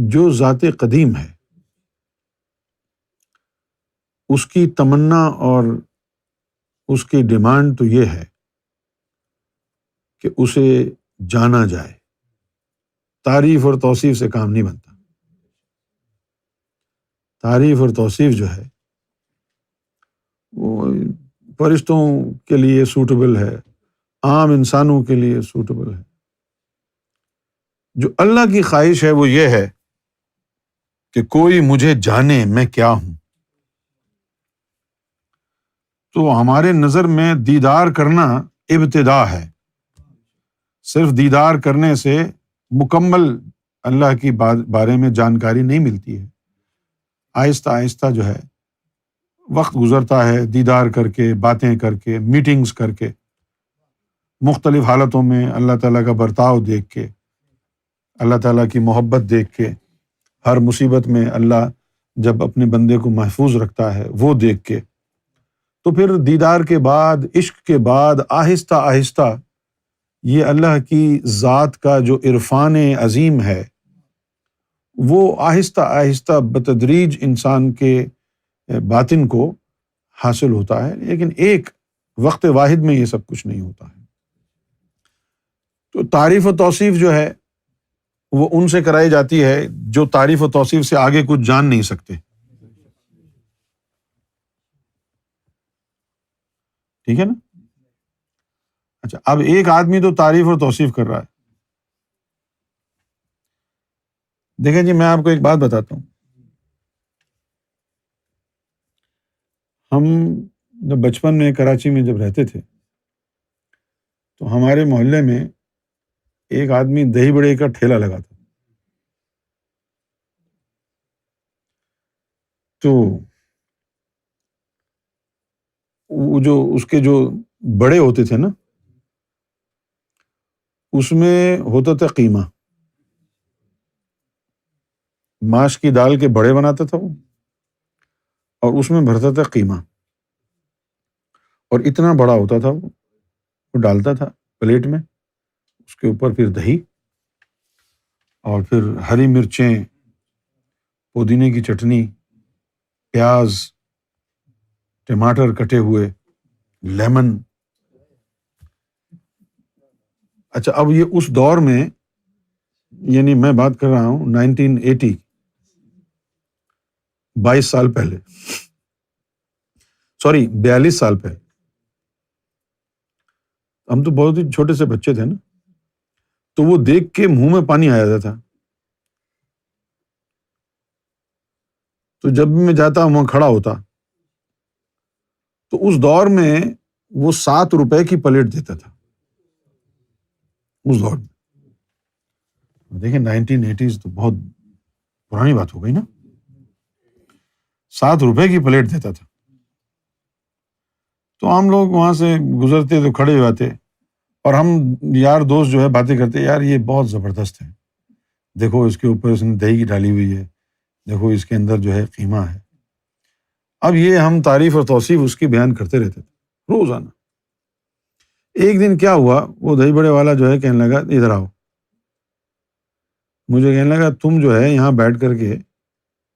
جو ذات قدیم ہے اس کی تمنا اور اس کی ڈیمانڈ تو یہ ہے کہ اسے جانا جائے. تعریف اور توصیف سے کام نہیں بنتا. تعریف اور توصیف جو ہے وہ فرشتوں کے لیے سوٹیبل ہے، عام انسانوں کے لیے سوٹیبل ہے. جو اللہ کی خواہش ہے وہ یہ ہے کہ کوئی مجھے جانے میں کیا ہوں. تو ہمارے نظر میں دیدار کرنا ابتدا ہے. صرف دیدار کرنے سے مکمل اللہ کی بارے میں جانکاری نہیں ملتی ہے. آہستہ آہستہ جو ہے وقت گزرتا ہے، دیدار کر کے، باتیں کر کے، میٹنگز کر کے، مختلف حالتوں میں اللہ تعالیٰ کا برتاؤ دیکھ کے، اللہ تعالیٰ کی محبت دیکھ کے، ہر مصیبت میں اللہ جب اپنے بندے کو محفوظ رکھتا ہے وہ دیکھ کے، تو پھر دیدار کے بعد، عشق کے بعد آہستہ آہستہ یہ اللہ کی ذات کا جو عرفان عظیم ہے وہ آہستہ آہستہ بتدریج انسان کے باطن کو حاصل ہوتا ہے. لیکن ایک وقت واحد میں یہ سب کچھ نہیں ہوتا ہے. تو تعریف و توصیف جو ہے وہ ان سے کرائی جاتی ہے جو تعریف و توصیف سے آگے کچھ جان نہیں سکتے. ٹھیک ہے نا؟ اچھا، اب ایک آدمی تو تعریف اور توصیف کر رہا ہے. دیکھیں جی، میں آپ کو ایک بات بتاتا ہوں. ہم جب بچپن میں کراچی میں جب رہتے تھے تو ہمارے محلے میں ایک آدمی دہی بڑے کا ٹھیلا لگا تھا. تو وہ جو اس کے جو بڑے ہوتے تھے نا، اس میں ہوتا تھا قیمہ. ماش کی دال کے بڑے بناتا تھا وہ، اور اس میں بھرتا تھا قیمہ، اور اتنا بڑا ہوتا تھا وہ ڈالتا تھا پلیٹ میں، اس کے اوپر پھر دہی، اور پھر ہری مرچیں، پودینے کی چٹنی، پیاز، ٹماٹر کٹے ہوئے، لیمن. اچھا، اب یہ اس دور میں، یعنی میں بات کر رہا ہوں 1980، 22 سال پہلے، 42 سال پہلے. ہم تو بہت ہی چھوٹے سے بچے تھے نا، تو وہ دیکھ کے منہ میں پانی آ جاتا تھا. تو جب بھی میں جاتا وہاں کھڑا ہوتا، تو اس دور میں وہ 7 روپے کی پلیٹ دیتا تھا. اس دور میں دیکھیں 1980s تو بہت پرانی بات ہو گئی نا. 7 روپے کی پلیٹ دیتا تھا. تو ہم لوگ وہاں سے گزرتے تو کھڑے ہوئے تھے، اور ہم یار دوست جو ہے باتیں کرتے، یار یہ بہت زبردست ہے، دیکھو اس کے اوپر اس نے دہی ڈالی ہوئی ہے، دیکھو اس کے اندر جو ہے قیمہ ہے. اب یہ ہم تعریف اور توصیف اس کی بیان کرتے رہتے تھے روزانہ. ایک دن کیا ہوا، وہ دہی بڑے والا جو ہے کہنے لگا ادھر آؤ. مجھے کہنے لگا تم جو ہے یہاں بیٹھ کر کے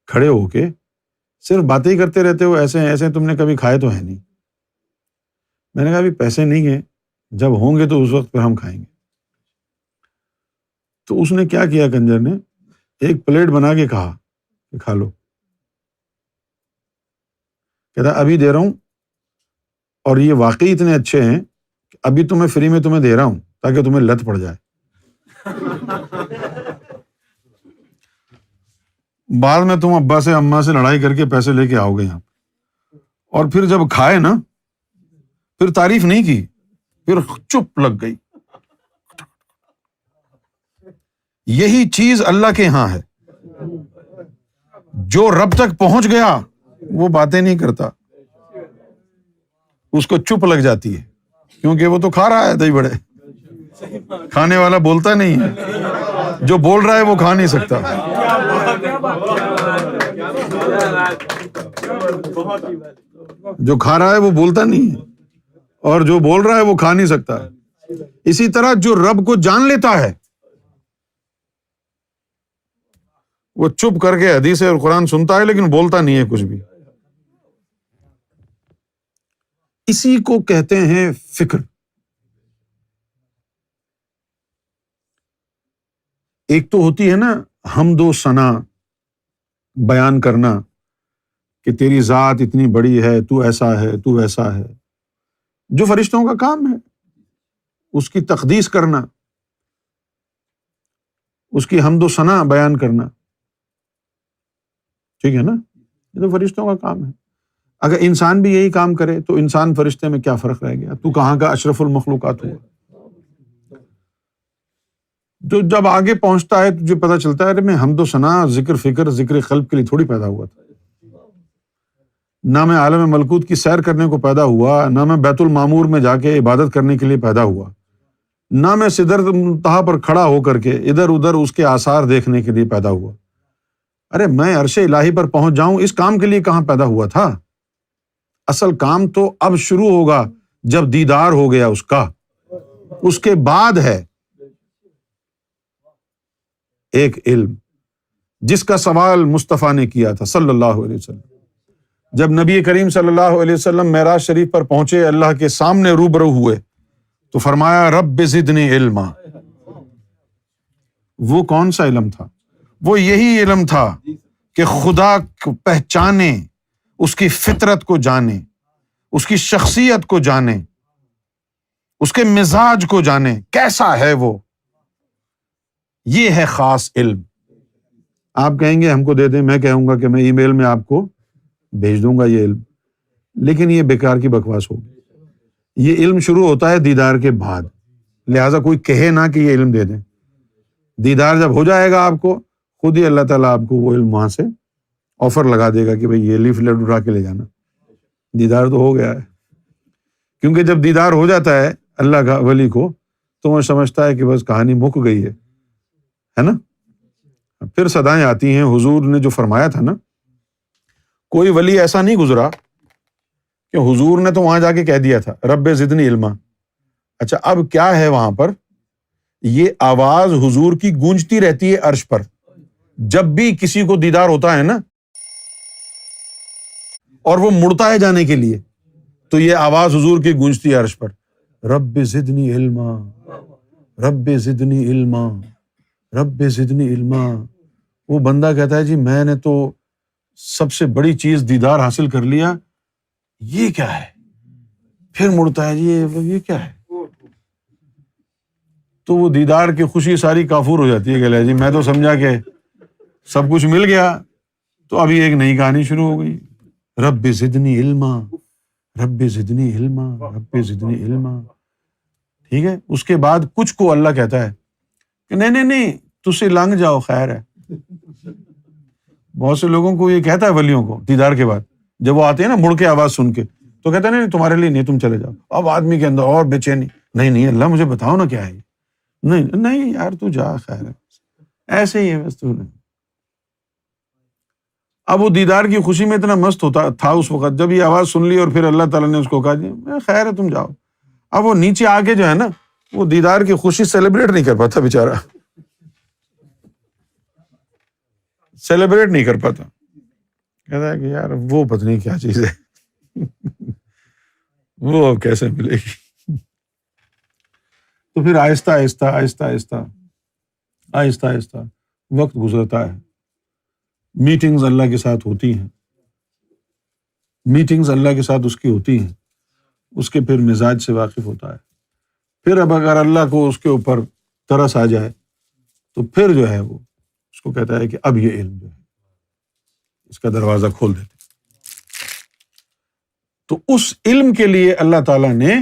کھڑے ہو کے صرف باتیں ہی کرتے رہتے ہو، ایسے ایسے تم نے کبھی کھائے تو ہے نہیں. میں نے کہا ابھی پیسے نہیں ہیں، جب ہوں گے تو اس وقت پہ ہم کھائیں گے. تو اس نے کیا کیا، کنجر نے ایک پلیٹ بنا کے کہا کہ کھا لو. کہتا ابھی دے رہا ہوں، اور یہ واقعی اتنے اچھے ہیں کہ ابھی تو میں فری میں تمہیں دے رہا ہوں تاکہ تمہیں لت پڑ جائے. بعد میں تم ابا سے اماں سے لڑائی کر کے پیسے لے کے آؤ گے یہاں، اور پھر جب کھائے نا پھر تعریف نہیں کی، پھر چپ لگ گئی. یہی چیز اللہ کے یہاں ہے. جو رب تک پہنچ گیا وہ باتیں نہیں کرتا، اس کو چپ لگ جاتی ہے، کیونکہ وہ تو کھا رہا ہے دہی بڑے. کھانے والا بولتا نہیں ہے، جو بول رہا ہے وہ کھا نہیں سکتا. جو کھا رہا ہے وہ بولتا نہیں ہے، اور جو بول رہا ہے وہ کھا نہیں سکتا. اسی طرح جو رب کو جان لیتا ہے وہ چپ کر کے حدیث اور قرآن سنتا ہے لیکن بولتا نہیں ہے کچھ بھی. اسی کو کہتے ہیں فکر. ایک تو ہوتی ہے نا حمد و ثنا بیان کرنا کہ تیری ذات اتنی بڑی ہے، تو ایسا ہے، تو ایسا ہے، جو فرشتوں کا کام ہے. اس کی تقدیس کرنا، اس کی حمد و ثنا بیان کرنا، ٹھیک ہے نا، یہ تو فرشتوں کا کام ہے. اگر انسان بھی یہی کام کرے تو انسان فرشتے میں کیا فرق رہ گیا؟ تو کہاں کا اشرف المخلوقات ہوا؟ جو جب آگے پہنچتا ہے تجھے پتا چلتا ہے ارے میں حمد و ثنا، ذکر فکر، ذکر قلب کے لیے تھوڑی پیدا ہوا تھا. نہ میں عالم ملکوت کی سیر کرنے کو پیدا ہوا، نہ میں بیت المعمور میں جا کے عبادت کرنے کے لیے پیدا ہوا، نہ میں سدرۃ المنتہا پر کھڑا ہو کر کے ادھر ادھر اس کے آثار دیکھنے کے لیے پیدا ہوا. ارے میں عرش الہی پر پہنچ جاؤں اس کام کے لیے کہاں پیدا ہوا تھا؟ اصل کام تو اب شروع ہوگا جب دیدار ہو گیا اس کا. اس کے بعد ہے ایک علم جس کا سوال مصطفیٰ نے کیا تھا صلی اللہ علیہ وسلم. جب نبی کریم صلی اللہ علیہ وسلم معراج شریف پر پہنچے، اللہ کے سامنے روبرو ہوئے تو فرمایا رب زدنی علما. وہ کون سا علم تھا؟ وہ یہی علم تھا کہ خدا کو پہچانے، اس کی فطرت کو جانے، اس کی شخصیت کو جانے، اس کے مزاج کو جانے، کیسا ہے وہ. یہ ہے خاص علم. آپ کہیں گے ہم کو دے دیں، میں کہوں گا کہ میں ای میل میں آپ کو بھیج دوں گا یہ علم، لیکن یہ بیکار کی بکواس ہوگی. یہ علم شروع ہوتا ہے دیدار کے بعد، لہٰذا کوئی کہے نہ کہ یہ علم دے دیں. دیدار جب ہو جائے گا آپ کو، خود ہی اللہ تعالیٰ آپ کو وہ علم وہاں سے آفر لگا دے گا کہ بھائی یہ لیفلیٹ اٹھا کے لے جانا. دیدار تو ہو گیا ہے. کیونکہ جب دیدار ہو جاتا ہے اللہ کا ولی کو تو وہ سمجھتا ہے کہ بس کہانی مک گئی ہے نا. پھر صدائیں آتی ہیں. حضور نے جو فرمایا تھا نا، کوئی ولی ایسا نہیں گزرا کہ حضور نے تو وہاں جا کے کہہ دیا تھا رب زدنی علما. اچھا اب کیا ہے وہاں پر؟ یہ آواز حضور کی گونجتی رہتی ہے عرش پر. جب بھی کسی کو دیدار ہوتا ہے نا اور وہ مڑتا ہے جانے کے لیے تو یہ آواز حضور کی گونجتی ہے عرش پر، رب زدنی علما، رب زدنی علما، رب زدنی علما. وہ بندہ کہتا ہے جی میں نے تو سب سے بڑی چیز دیدار حاصل کر لیا، یہ کیا ہے؟ پھر مڑتا ہے جی یہ کیا ہے؟ تو وہ دیدار کی خوشی ساری کافور ہو جاتی ہے کہ جی میں تو سمجھا کہ سب کچھ مل گیا، تو ابھی ایک نئی کہانی شروع ہو گئی. رب زدنی علما، رب زدنی علما، رب زدنی علما. ٹھیک ہے، اس کے بعد کچھ کو اللہ کہتا ہے کہ نہیں تجھ سے لنگ جاؤ، خیر ہے. بہت سے لوگوں کو یہ کہتا ہے ولیوں کو دیدار کے بعد، جب وہ آتے ہیں نا مڑ کے آواز سن کے تو کہتے ہیں نہیں تمہارے لیے نہیں، تم چلے جاؤ. اب آدمی کے اندر اور بے چینی، نہیں اللہ مجھے بتاؤ نا کیا ہے. نہیں یار تو جا، خیر ہے، ایسے ہی ہے بس تو. اب وہ دیدار کی خوشی میں اتنا مست ہوتا تھا اس وقت، جب یہ آواز سن لی اور پھر اللہ تعالیٰ نے اس کو کہا جی خیر ہے تم جاؤ. اب وہ نیچے آ کے جو ہے نا وہ دیدار کی خوشی سیلیبریٹ نہیں کر پاتا بیچارہ، سیلیبریٹ نہیں کر پاتا. کہتا ہے کہ یار وہ پتہ نہیں کیا چیز ہے وہ اب کیسے ملے گی. تو پھر آہستہ آہستہ آہستہ آہستہ آہستہ آہستہ وقت گزرتا ہے. میٹنگز اللہ کے ساتھ ہوتی ہیں، میٹنگز اللہ کے ساتھ اس کی ہوتی ہیں، اس کے پھر مزاج سے واقف ہوتا ہے. پھر اب اگر اللہ کو اس کے اوپر ترس آ جائے تو پھر جو ہے وہ اس کو کہتا ہے کہ اب یہ علم جو ہے اس کا دروازہ کھول دیتے. تو اس علم کے لیے اللہ تعالیٰ نے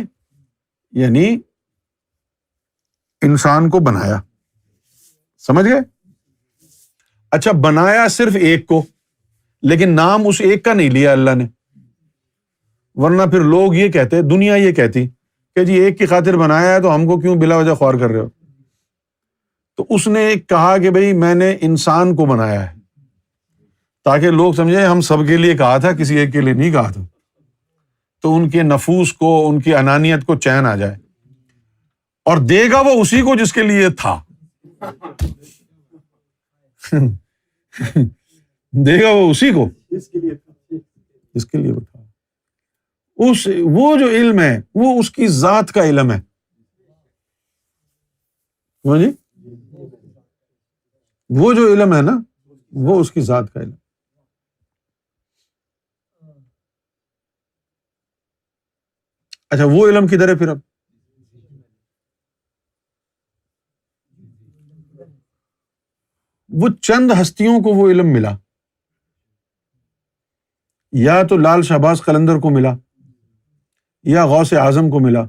یعنی انسان کو بنایا. سمجھ گئے؟ اچھا بنایا صرف ایک کو، لیکن نام اس ایک کا نہیں لیا اللہ نے. ورنہ پھر لوگ یہ کہتے، دنیا یہ کہتی کہ جی ایک کی خاطر بنایا ہے تو ہم کو کیوں بلا وجہ خوار کر رہے ہو. تو اس نے کہا کہ بھئی میں نے انسان کو بنایا ہے تاکہ لوگ سمجھے ہم سب کے لیے کہا تھا، کسی ایک کے لیے نہیں کہا تھا. تو ان کے نفوس کو، ان کی انانیت کو چین آ جائے، اور دے گا وہ اسی کو جس کے لیے تھا. دے گا وہ اسی کو اس کے لیے بتا. وہ جو علم ہے وہ اس کی ذات کا علم ہے. جی وہ جو علم ہے نا وہ اس کی ذات کا علم. اچھا وہ علم کدھر ہے پھر؟ اب وہ چند ہستیوں کو وہ علم ملا، یا تو لال شہباز قلندر کو ملا، یا غوث اعظم کو ملا،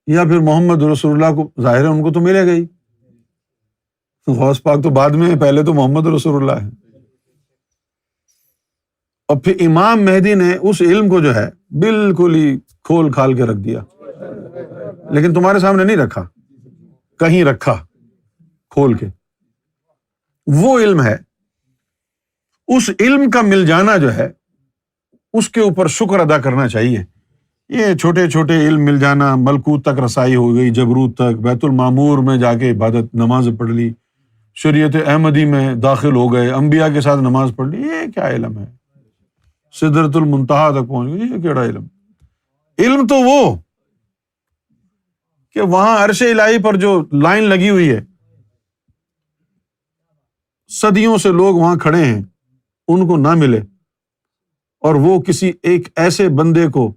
یا پھر محمد رسول اللہ کو. ظاہر ہے ان کو تو ملے گا ہی، غوث پاک تو بعد میں ہے، پہلے تو محمد رسول اللہ ہے. اور پھر امام مہدی نے اس علم کو جو ہے بالکل ہی کھول کھال کے رکھ دیا، لیکن تمہارے سامنے نہیں رکھا، کہیں رکھا کھول کے. وہ علم ہے، اس علم کا مل جانا جو ہے اس کے اوپر شکر ادا کرنا چاہیے. یہ چھوٹے چھوٹے علم مل جانا، ملکوت تک رسائی ہو گئی، جبروت تک، بیت المعمور میں جا کے عبادت نماز پڑھ لی، شریعت احمدی میں داخل ہو گئے، انبیاء کے ساتھ نماز پڑھ لی، یہ کیا علم ہے؟ سدرۃ المنتہا تک پہنچ گئی، یہ کیڑا علم؟ علم تو وہ کہ وہاں عرش الہی پر جو لائن لگی ہوئی ہے، صدیوں سے لوگ وہاں کھڑے ہیں، ان کو نہ ملے، اور وہ کسی ایک ایسے بندے کو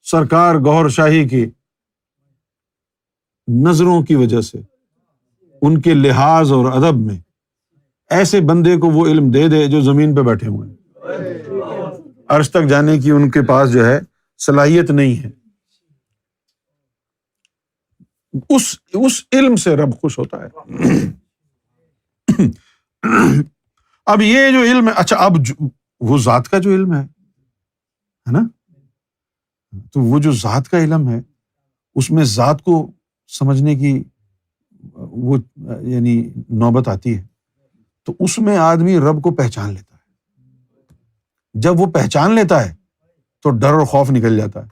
سرکار گوہر شاہی کی نظروں کی وجہ سے، ان کے لحاظ اور ادب میں ایسے بندے کو وہ علم دے دے جو زمین پہ بیٹھے ہوئے ہیں، عرش تک جانے کی ان کے پاس جو ہے صلاحیت نہیں ہے. اس علم سے رب خوش ہوتا ہے. اب یہ جو علم ہے، اچھا اب وہ ذات کا جو علم ہے نا، تو وہ جو ذات کا علم ہے اس میں ذات کو سمجھنے کی وہ یعنی نوبت آتی ہے، تو اس میں آدمی رب کو پہچان لیتا ہے. جب وہ پہچان لیتا ہے تو ڈر اور خوف نکل جاتا ہے.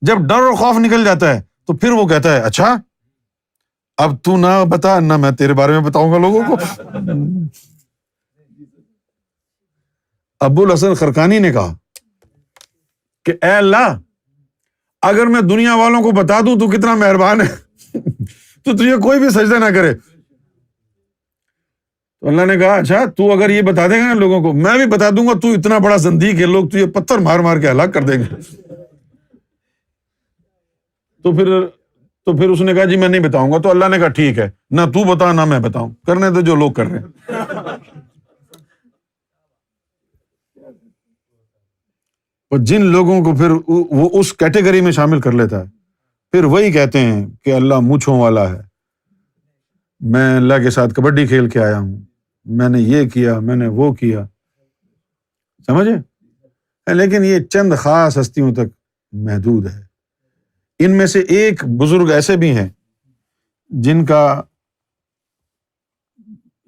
جب ڈر اور خوف نکل جاتا ہے تو پھر وہ کہتا ہے اچھا اب تو نہ بتا، نہ میں تیرے بارے میں بتاؤں گا لوگوں کو. ابو الحسن خرقانی نے کہا کہ اے اللہ، اگر میں دنیا والوں کو بتا دوں تو کتنا مہربان ہے، تو تجھے کوئی بھی سجدہ نہ کرے. تو اللہ نے کہا اچھا تو اگر یہ بتا دے گا نا لوگوں کو، میں بھی بتا دوں گا تو اتنا بڑا زندیق ہے، لوگ تجھے پتھر مار مار کے ہلاک کر دیں گے. تو پھر اس نے کہا جی میں نہیں بتاؤں گا. تو اللہ نے کہا ٹھیک ہے، نہ تو بتا نہ میں بتاؤں، کرنے دو جو لوگ کر رہے ہیں. اور جن لوگوں کو پھر وہ اس کیٹیگری میں شامل کر لیتا ہے، پھر وہی کہتے ہیں کہ اللہ مونچھوں والا ہے، میں اللہ کے ساتھ کبڈی کھیل کے آیا ہوں، میں نے یہ کیا، میں نے وہ کیا، سمجھے؟ لیکن یہ چند خاص ہستیوں تک محدود ہے. ان میں سے ایک بزرگ ایسے بھی ہیں جن کا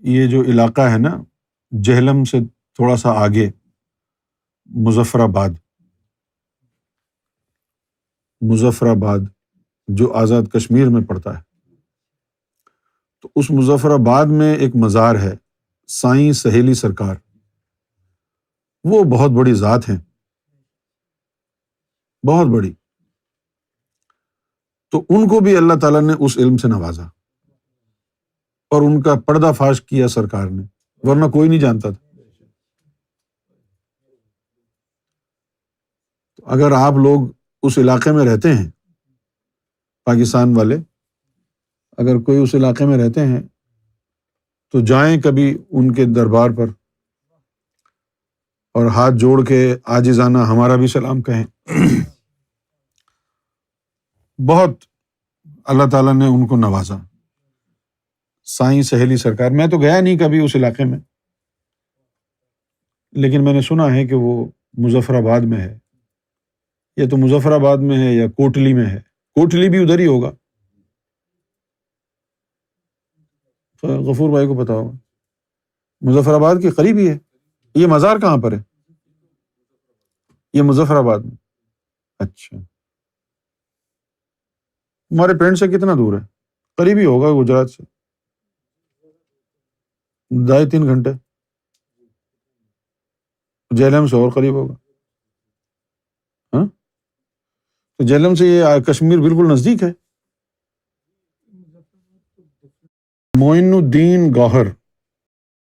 یہ جو علاقہ ہے نا جہلم سے تھوڑا سا آگے، مظفر آباد جو آزاد کشمیر میں پڑتا ہے، تو اس مظفر آباد میں ایک مزار ہے سائیں سہیلی سرکار. وہ بہت بڑی ذات ہیں، بہت بڑی. تو ان کو بھی اللہ تعالیٰ نے اس علم سے نوازا اور ان کا پردہ فاش کیا سرکار نے، ورنہ کوئی نہیں جانتا تھا. تو اگر آپ لوگ اس علاقے میں رہتے ہیں، پاکستان والے اگر کوئی اس علاقے میں رہتے ہیں تو جائیں کبھی ان کے دربار پر اور ہاتھ جوڑ کے عاجزانہ ہمارا بھی سلام کہیں. بہت اللہ تعالیٰ نے ان کو نوازا. سائیں سہیلی سرکار، میں تو گیا نہیں کبھی اس علاقے میں، لیکن میں نے سنا ہے کہ وہ مظفر آباد میں ہے، یا تو مظفر آباد میں ہے یا کوٹلی میں ہے. کوٹلی بھی ادھر ہی ہوگا، غفور بھائی کو پتا ہوگا. مظفر آباد کے قریب ہی ہے. یہ مزار کہاں پر ہے؟ یہ مظفر آباد میں. اچھا، ہمارے پنڈ سے کتنا دور ہے؟ قریب ہی ہوگا گجرات سے، 2.5-3 گھنٹے۔ جہلم سے اور قریب ہوگا، ہاں، تو جہلم سے یہ کشمیر بالکل نزدیک ہے۔ معین الدین گوہر